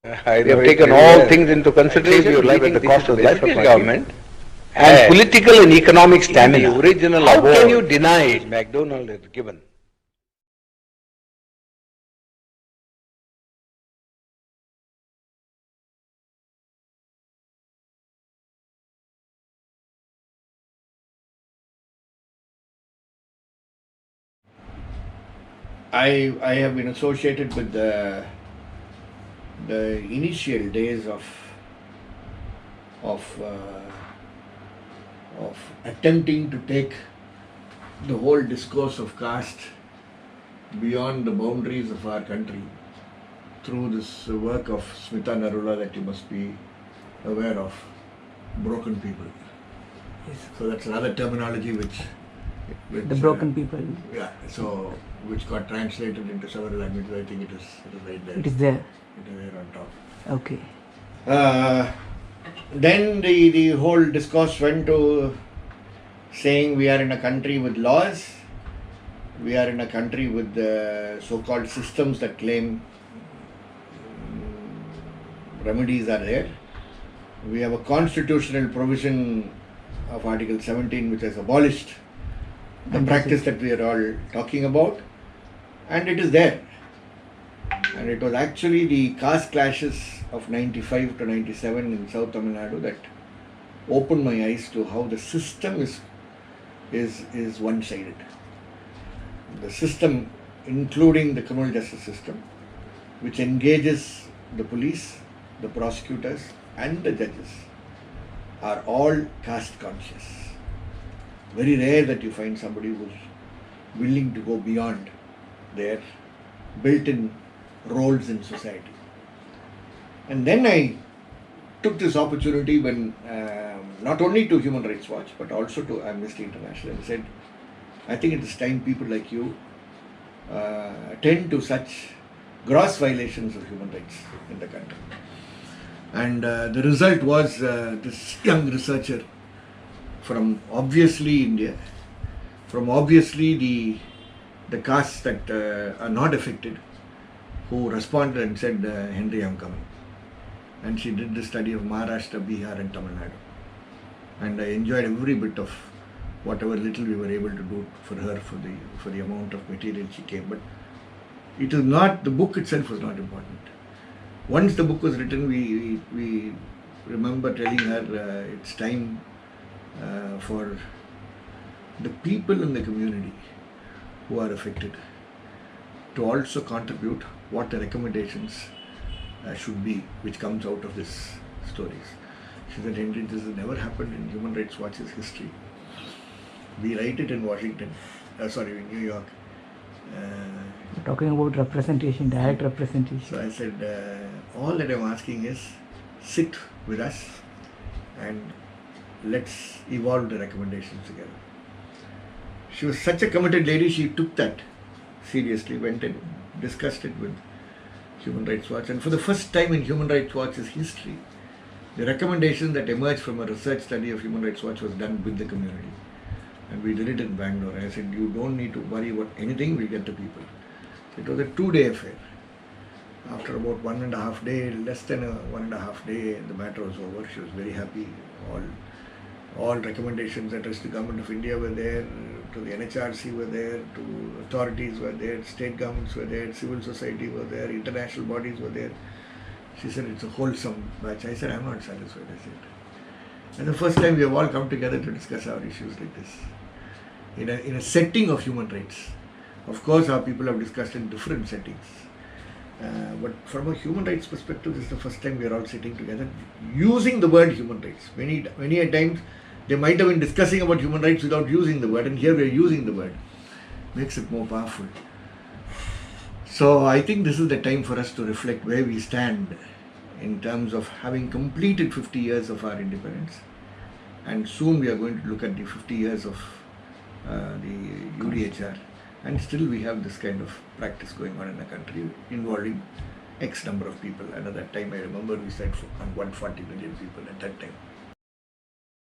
You have taken all things into consideration, your life at the cost of the life of government, and political and economic stamina. The original how can you deny it? MacDonald is given. I have been associated with the initial days of attempting to take the whole discourse of caste beyond the boundaries of our country through this work of Smita Narula that you must be aware of, broken people. Yes. So that's another terminology which The broken people. Yeah, so which got translated into several languages. I think it is right there. It is there. It is there on top. Okay. Then the whole discourse went to saying we are in a country with laws, we are in a country with so-called systems that claim remedies are there. We have a constitutional provision of Article 17 which has abolished the practice that we are all talking about, and it is there. And it was actually the caste clashes of 95 to 97 in South Tamil Nadu that opened my eyes to how the system is one-sided. The system, including the criminal justice system, which engages the police, the prosecutors and the judges, are all caste conscious. Very rare that you find somebody who's willing to go beyond their built-in roles in society. And then I took this opportunity when not only to Human Rights Watch but also to Amnesty International, and said, I think it is time people like you attend to such gross violations of human rights in the country. And the result was this young researcher from obviously India, from obviously the castes that are not affected, who responded and said, Henri, I'm coming. And she did the study of Maharashtra, Bihar and Tamil Nadu. And I enjoyed every bit of whatever little we were able to do for her, for the amount of material she came. But it is not, the book itself was not important. Once the book was written, we remember telling her it's time for the people in the community who are affected to also contribute what the recommendations should be, which comes out of these stories. She said, Henry, this has never happened in Human Rights Watch's history. We write it in Washington, in New York. You're talking about representation, direct representation. So I said, all that I'm asking is sit with us and let's evolve the recommendations together. She was such a committed lady, she took that seriously, went and discussed it with Human Rights Watch, and for the first time in Human Rights Watch's history, the recommendation that emerged from a research study of Human Rights Watch was done with the community. And we did it in Bangalore. I said, you don't need to worry about anything, we'll get the people. So it was a 2-day affair. After about 1.5 days, less than 1.5 days, the matter was over. She was very happy. All recommendations addressed to the Government of India were there, to the NHRC were there, to authorities were there, state governments were there, civil society were there, international bodies were there. She said, it's a wholesome batch. I said, I'm not satisfied. I said, and the first time we have all come together to discuss our issues like this, in a setting of human rights. Of course, our people have discussed in different settings. But from a human rights perspective, this is the first time we are all sitting together using the word human rights. Many a times they might have been discussing about human rights without using the word, and here we are using the word. Makes it more powerful. So I think this is the time for us to reflect where we stand in terms of having completed 50 years of our independence, and soon we are going to look at the 50 years of the UDHR, and still we have this kind of practice going on in the country involving X number of people. And at that time I remember we said 140 million people at that time.